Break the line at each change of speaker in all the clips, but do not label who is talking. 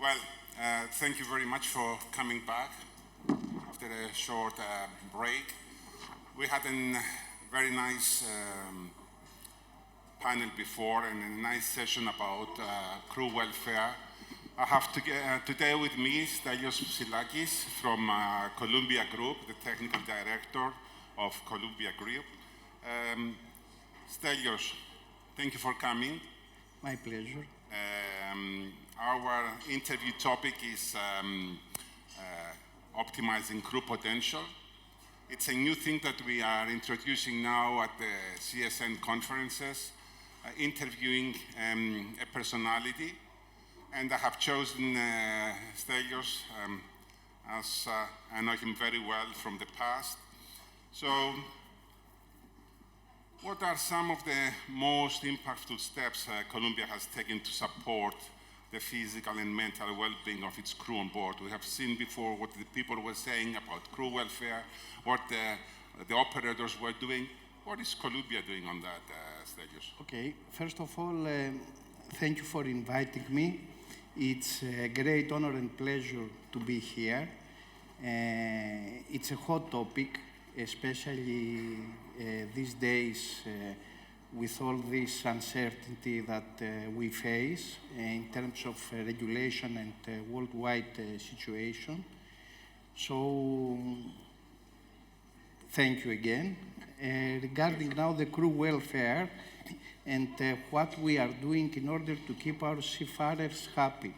Well, thank you very much for coming back after a short break. We had a very nice panel before and a nice session about crew welfare. I have today with me Stylianos Psillakis from Columbia Group, the technical director of Columbia Group. Stylianos, thank you for coming.
My pleasure.
Our interview topic is optimizing crew potential. It's a new thing that we are introducing now at the CSN conferences, interviewing a personality. And I have chosen Stylianos as I know him very well from the past. So, what are some of the most impactful steps Columbia has taken to support the physical and mental well-being of its crew on board? We have seen before what the people were saying about crew welfare, what the operators were doing. What is Columbia doing on that, Stylianos?
Okay, first of all, thank you for inviting me. It's a great honor and pleasure to be here. It's a hot topic, especially these days with all this uncertainty that we face in terms of regulation and worldwide situation. So, thank you again. Regarding now the crew welfare and what we are doing in order to keep our seafarers happy.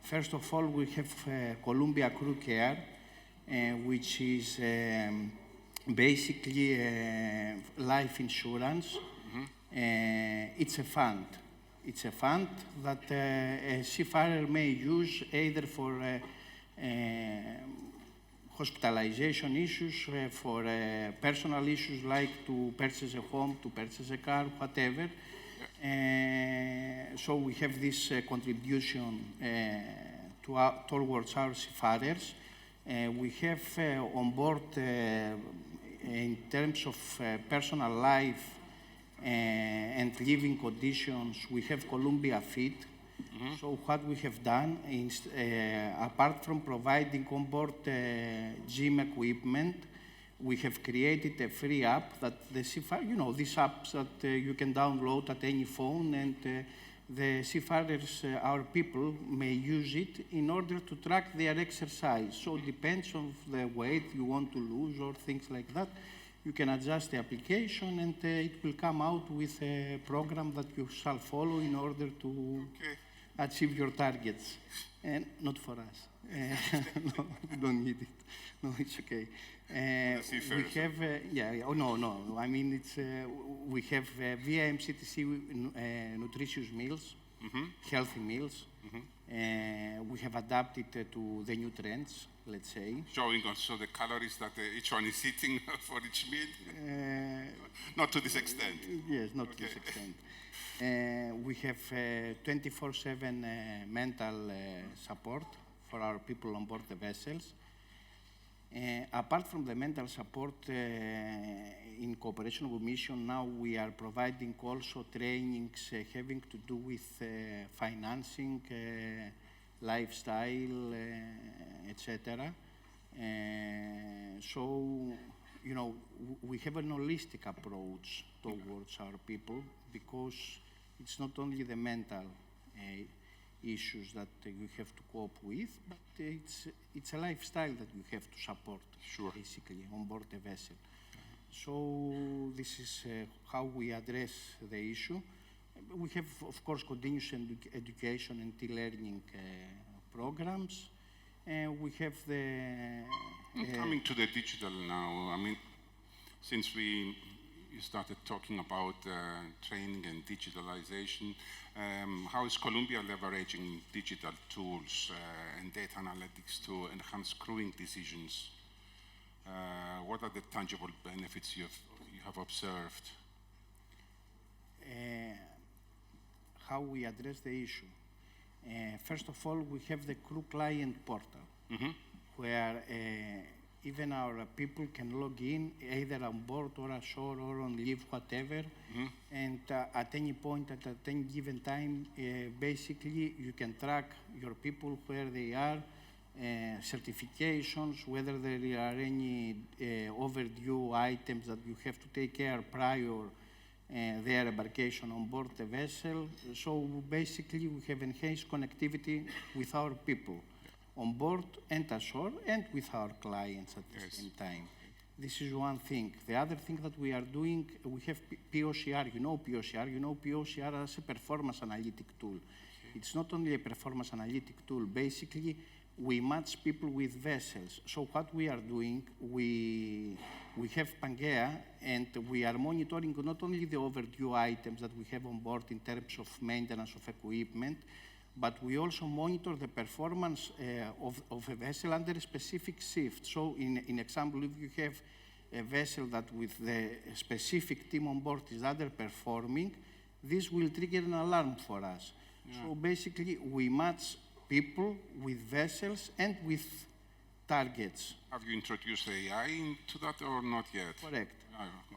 First of all, we have Columbia Crew Care, which is basically life insurance. It's a fund. It's a fund that a seafarer may use either for hospitalization issues, for personal issues like to purchase a home, to purchase a car, whatever. So we have this contribution towards our seafarers. We have on board, in terms of personal life and living conditions, we have Columbia Fit. So what we have done is, apart from providing on-board gym equipment, we have created a free app that the seafarers, you know, these apps that you can download at any phone, and the seafarers, our people, may use it in order to track their exercise. So it depends on the weight you want to lose or things like that. You can adjust the application and it will come out with a program that you shall follow in order to achieve your targets. And not for us. No, you don't need it. No, it's okay. We have, no. I mean, it's, we have via MCTC nutritious meals, healthy meals. We have adapted to the new trends, let's say.
Showing also the calories that each one is eating for each meal? Not to this extent.
Yes, not to this extent. We have 24/7 mental support for our people on board the vessels. Apart from the mental support, in cooperation with Mission, now we are providing also trainings having to do with financing, lifestyle, etc. So, you know, we have an holistic approach towards our people, because it's not only the mental issues that you have to cope with, but it's a lifestyle that you have to support, basically, on board the vessel. So this is how we address the issue. We have, of course, continuous education and e-learning programs. We have the...
coming to the digital now, I mean, since you started talking about training and digitalization, how is Columbia leveraging digital tools and data analytics to enhance crewing decisions? What are the tangible benefits you have observed?
How we address the issue. First of all, we have the crew client portal, where even our people can log in either on board or ashore or on leave, whatever. And at any point, at any given time, basically you can track your people, where they are, certifications, whether there are any overdue items that you have to take care prior their embarkation on board the vessel. So basically we have enhanced connectivity with our people on board and ashore, and with our clients at the same time. This is one thing. The other thing that we are doing, we have POCR. You know POCR as a performance analytic tool. It's not only a performance analytic tool. Basically, we match people with vessels. So what we are doing, we have Pangea, and we are monitoring not only the overdue items that we have on board in terms of maintenance of equipment, but we also monitor the performance of a vessel under a specific shift. So in example, if you have a vessel that with the specific team on board is underperforming, this will trigger an alarm for us. So basically, we match people with vessels and with targets.
Have you introduced AI into that or not yet?
Correct.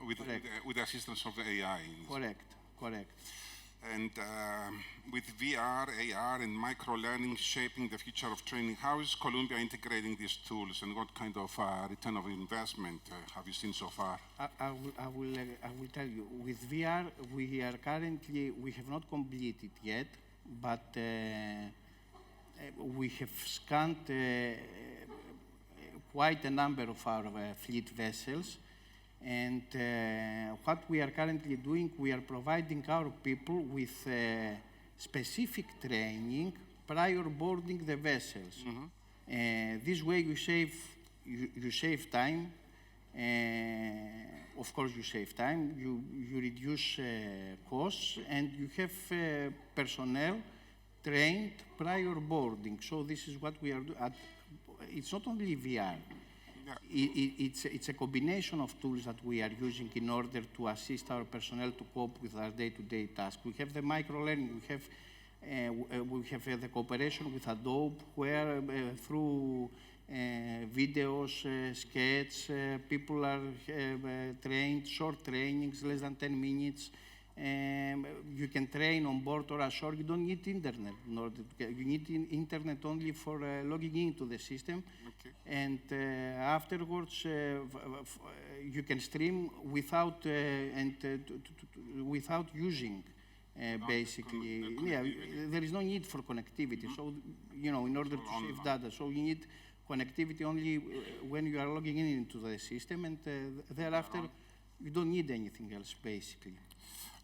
With the assistance of the AI?
Correct.
And with VR, AR, and micro-learning shaping the future of training, how is Columbia integrating these tools, and what kind of return of investment have you seen so far?
I will tell you. With VR, we have not completed yet, but we have scanned quite a number of our fleet vessels. And what we are currently doing, we are providing our people with specific training prior boarding the vessels. This way you save time. Of course, you save time, you reduce costs, and you have personnel trained prior boarding. So this is what we are doing. It's not only VR. It's a combination of tools that we are using in order to assist our personnel to cope with our day-to-day tasks. We have the micro-learning, we have the cooperation with Adobe, where through videos, sketch, people are trained, short trainings, less than 10 minutes. You can train on board or ashore. You don't need internet in order to you need internet only for logging into the system. And afterwards, you can stream without without using. Basically, there is no need for connectivity. So, in order to save data, so you need connectivity only when you are logging into the system, and thereafter, you don't need anything else, basically.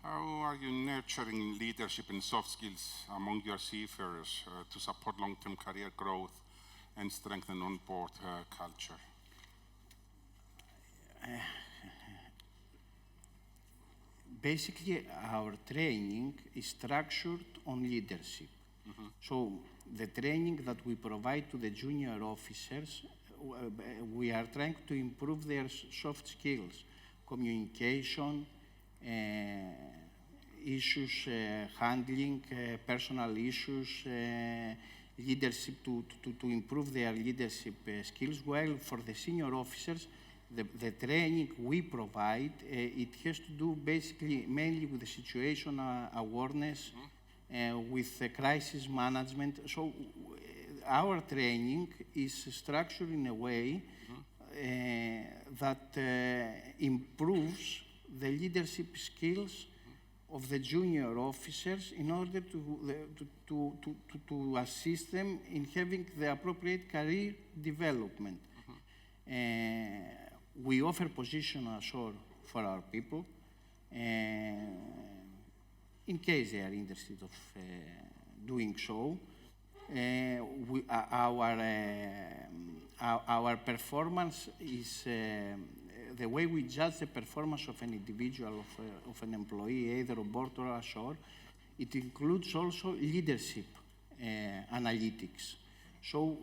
How are you nurturing leadership and soft skills among your seafarers to support long-term career growth and strengthen on-board culture?
Basically, our training is structured on leadership. So the training that we provide to the junior officers, we are trying to improve their soft skills, communication, issues handling, personal issues, leadership, to improve their leadership skills. While for the senior officers, the training we provide, it has to do basically mainly with the situation awareness, with crisis management. So our training is structured in a way that improves the leadership skills of the junior officers in order to assist them in having the appropriate career development. We offer position ashore for our people in case they are interested of doing so. Our performance is the way we judge the performance of an individual, of an employee, either on board or ashore. It includes also leadership analytics. So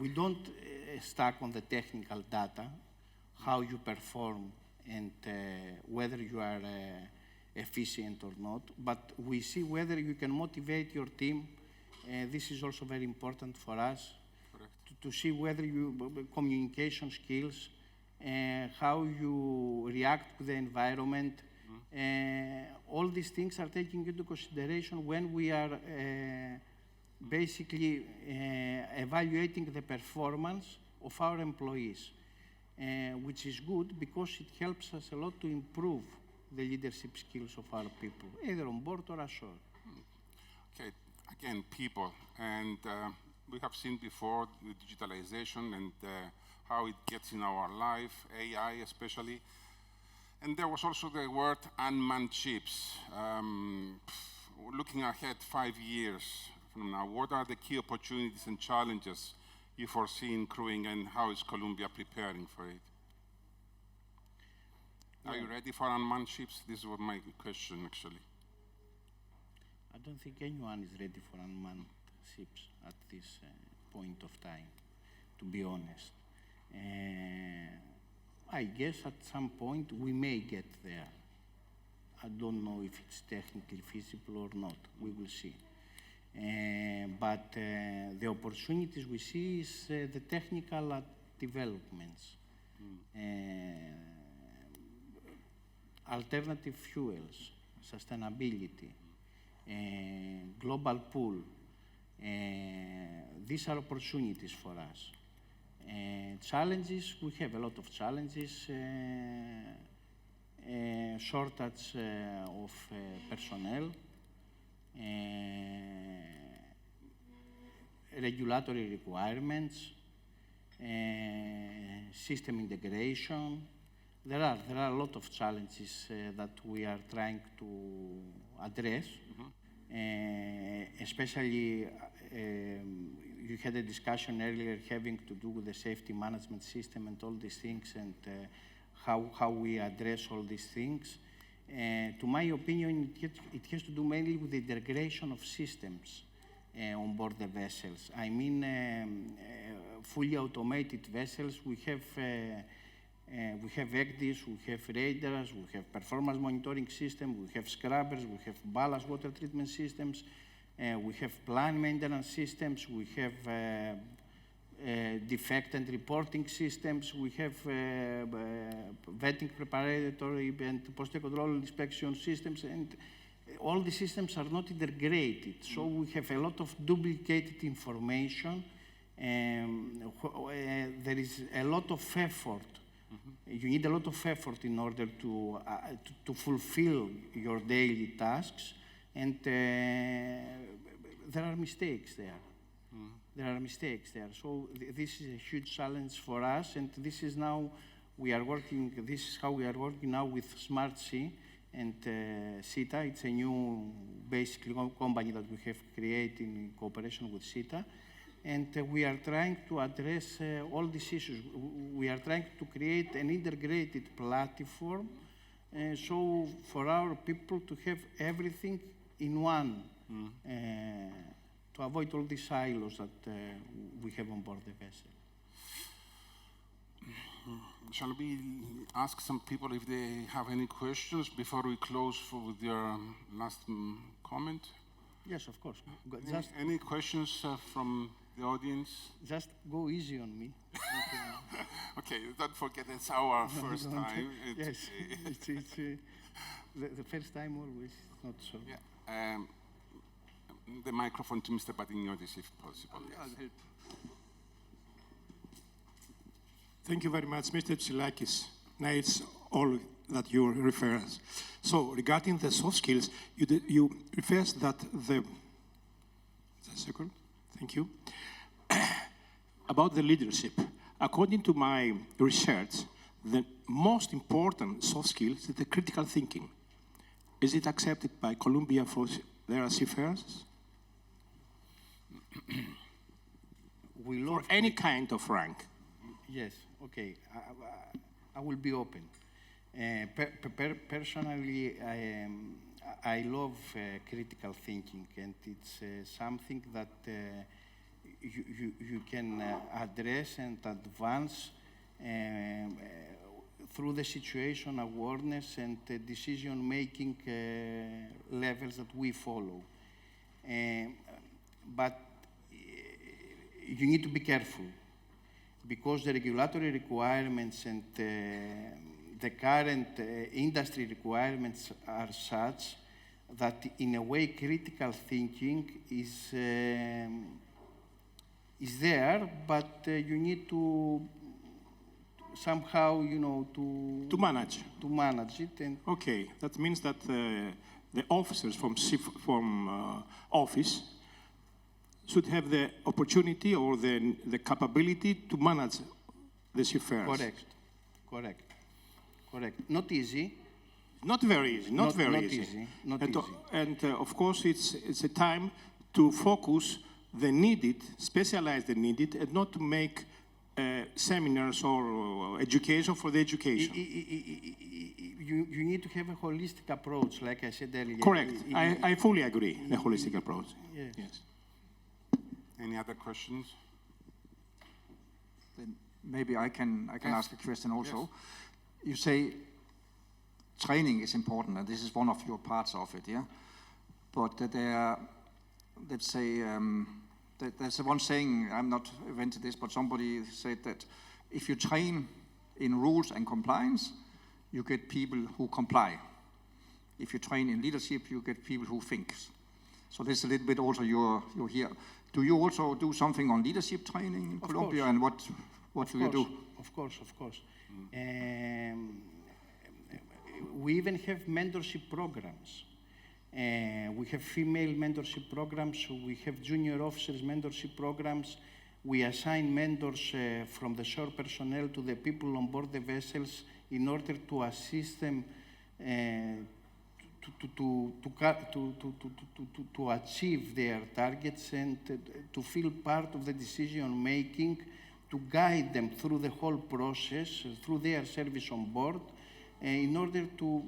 we don't stuck on the technical data, how you perform and whether you are efficient or not, but we see whether you can motivate your team. This is also very important for us to see whether you communication skills, how you react to the environment. All these things are taken into consideration when we are basically evaluating the performance of our employees, which is good because it helps us a lot to improve the leadership skills of our people, either on board or ashore.
Okay, again, people, and we have seen before the digitalization and how it gets in our life, AI especially. And there was also the word unmanned ships. Looking ahead 5 years from now, what are the key opportunities and challenges you foresee in crewing, and how is Columbia preparing for it? Are you ready for unmanned ships? This was my question, actually.
I don't think anyone is ready for unmanned ships at this point of time, to be honest. I guess at some point we may get there. I don't know if it's technically feasible or not. We will see. But the opportunities we see is the technical developments. Alternative fuels, sustainability, global pool. These are opportunities for us. Challenges, we have a lot of challenges. Shortage of personnel, regulatory requirements, system integration. There are a lot of challenges that we are trying to address, especially you had a discussion earlier having to do with the safety management system and all these things, and how we address all these things. To my opinion, it has to do mainly with the integration of systems on board the vessels. I mean, fully automated vessels. We have ECDIS, we have radars, we have performance monitoring system, we have scrubbers, we have ballast water treatment systems, we have plant maintenance systems, we have defect and reporting systems, we have vetting preparatory and post-control inspection systems, and all the systems are not integrated. So we have a lot of duplicated information. There is a lot of effort. You need a lot of effort in order to fulfill your daily tasks, and there are mistakes there. There are mistakes there. So this is a huge challenge for us, and this is now we are working. This is how we are working now with Smart Sea and CETA. It's a new, basically, company that we have created in cooperation with CETA. And we are trying to address all these issues. We are trying to create an integrated platform so for our people to have everything in one, to avoid all these silos that we have on board the vessel.
Shall we ask some people if they have any questions before we close with your last comment?
Yes, of course.
Any questions from the audience?
Just go easy on me.
Okay, don't forget it's our first time.
Yes, it's the first time always, not so.
Yeah. The microphone to Mr. Patignotis, if possible. Yes.
I'll help. Thank you very much, Mr. Psillakis. Now it's all that you refer us. So regarding the soft skills, you refer that second, thank you. About the leadership, according to my research, the most important soft skill is the critical thinking. Is it accepted by Columbia for their seafarers? For any kind of rank?
Yes, okay. I will be open. Personally, I love critical thinking, and it's something that you can address and advance through the situation awareness and decision-making levels that we follow. But you need to be careful because the regulatory requirements and the current industry requirements are such that, in a way, critical thinking is there, but you need to somehow, to manage it. And
okay, that means that the officers from office should have the opportunity or the capability to manage the seafarers.
Correct. Not easy.
Not very easy. Not easy. And of course, it's a time to focus the needed, specialize the needed, and not to make seminars or education for the education.
You need to have a holistic approach, like I said earlier.
Correct. I fully agree. The holistic approach.
Yes.
Any other questions?
Then maybe I can ask a question also. Yes. You say training is important, and this is one of your parts of it, yeah? But let's say, there's one saying, I'm not invented this, but somebody said that if you train in rules and compliance, you get people who comply. If you train in leadership, you get people who think. So this is a little bit also you're here. Do you also do something on leadership training in Colombia, and what do you do?
Of course. We even have mentorship programs. We have female mentorship programs. We have junior officers mentorship programs. We assign mentors from the shore personnel to the people on board the vessels in order to assist them to achieve their targets and to feel part of the decision making, to guide them through the whole process, through their service on board, in order to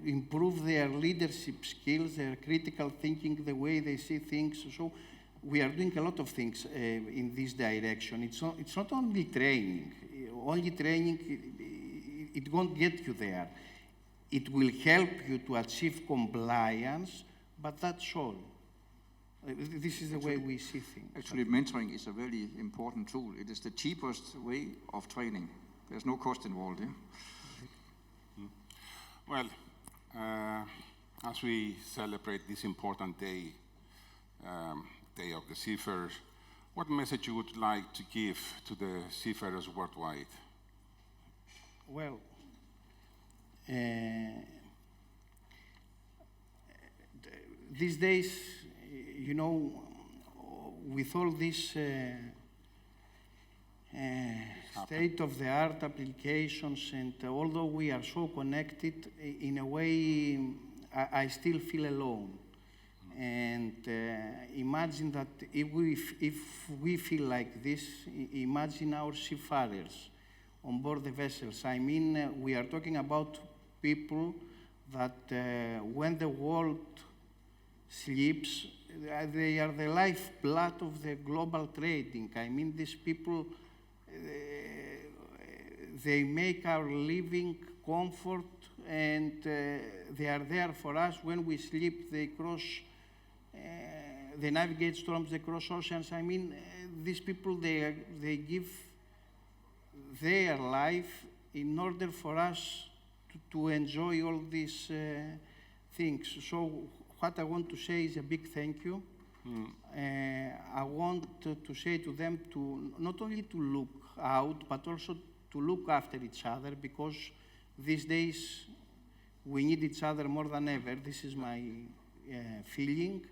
improve their leadership skills, their critical thinking, the way they see things. So we are doing a lot of things in this direction. It's not only training. Only training, it won't get you there. It will help you to achieve compliance, but that's all. This is the way we see things.
Actually, mentoring is a very important tool. It is the cheapest way of training. There's no cost involved, yeah?
Well, as we celebrate this important day, Day of the Seafarers, what message you would like to give to the seafarers worldwide?
Well, these days, with all this state-of-the-art applications, and although we are so connected, in a way, I still feel alone. And imagine that if we feel like this, imagine our seafarers on board the vessels. I mean, we are talking about people that when the world sleeps, they are the lifeblood of the global trading. I mean, these people, they make our living comfort, and they are there for us. When we sleep, they navigate storms, they cross oceans. I mean, these people, they give their life in order for us to enjoy all these things. So what I want to say is a big thank you. I want to say to them to not only to look out, but also to look after each other, because these days we need each other more than ever. This is my feeling.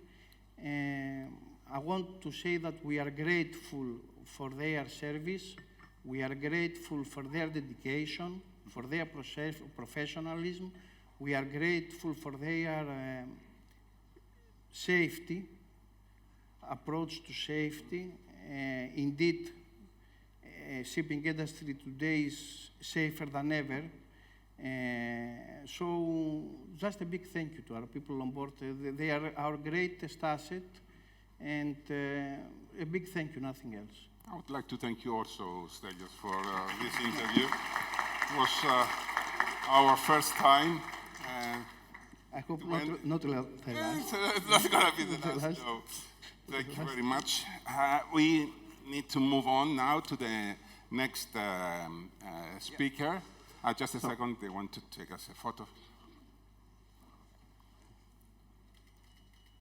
I want to say that we are grateful for their service. We are grateful for their dedication, for their professionalism. We are grateful for their safety, approach to safety. Indeed, shipping industry today is safer than ever. So just a big thank you to our people on board. They are our greatest asset, and a big thank you, nothing else.
I would like to thank you also, Stylianos, for this interview. It was our first time.
I hope not the last.
It's not going to be the last. No. Thank you very much. We need to move on now to the next speaker. Just a second, they want to take us a photo.